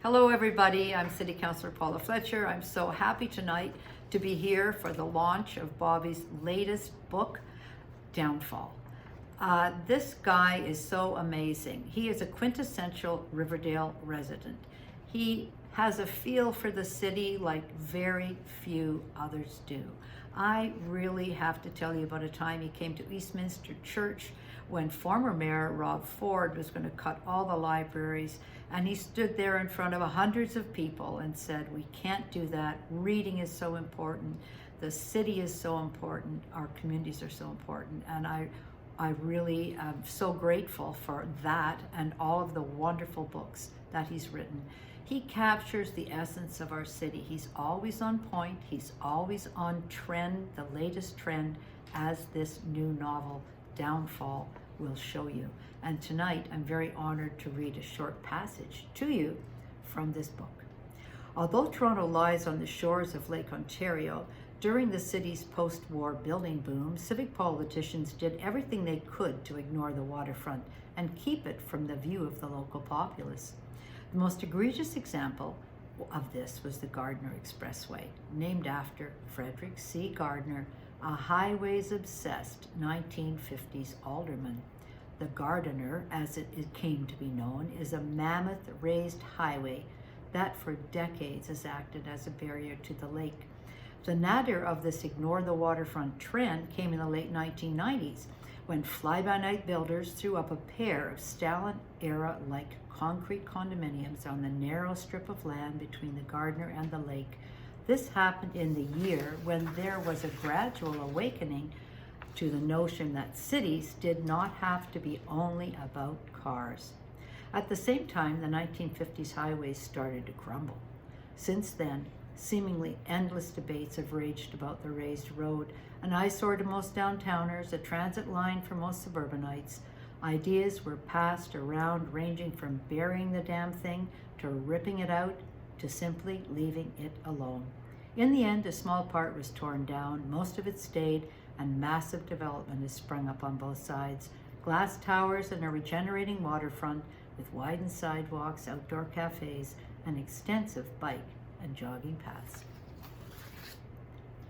Hello everybody, I'm City Councillor Paula Fletcher. I'm so happy tonight to be here for the launch of Bobby's latest book, Downfall. This guy is so amazing. He is a quintessential Riverdale resident. He has a feel for the city like very few others do. I really have to tell you about a time he came to Eastminster Church when former Mayor Rob Ford was going to cut all the libraries, and he stood there in front of hundreds of people and said, "We can't do that. Reading is so important. The city is so important. Our communities are so important." And I really am so grateful for that and all of the wonderful books that he's written. He captures the essence of our city. He's always on point. He's always on trend, the latest trend, as this new novel, Downfall, will show you. And tonight, I'm very honored to read a short passage to you from this book. Although Toronto lies on the shores of Lake Ontario, during the city's post-war building boom, civic politicians did everything they could to ignore the waterfront and keep it from the view of the local populace. The most egregious example of this was the Gardiner Expressway, named after Frederick C. Gardiner, a highways-obsessed 1950s alderman. The Gardiner, as it came to be known, is a mammoth raised highway that for decades has acted as a barrier to the lake. The nadir of this ignore the waterfront trend came in the late 1990s, when fly-by-night builders threw up a pair of Stalin-era-like concrete condominiums on the narrow strip of land between the Gardiner and the lake. This happened in the year when there was a gradual awakening to the notion that cities did not have to be only about cars. At the same time, the 1950s highways started to crumble. Since then, seemingly endless debates have raged about the raised road, an eyesore to most downtowners, a transit line for most suburbanites. Ideas were passed around ranging from burying the damn thing to ripping it out to simply leaving it alone. In the end, a small part was torn down, most of it stayed, and massive development has sprung up on both sides. Glass towers and a regenerating waterfront with widened sidewalks, outdoor cafes, and extensive bike and jogging paths.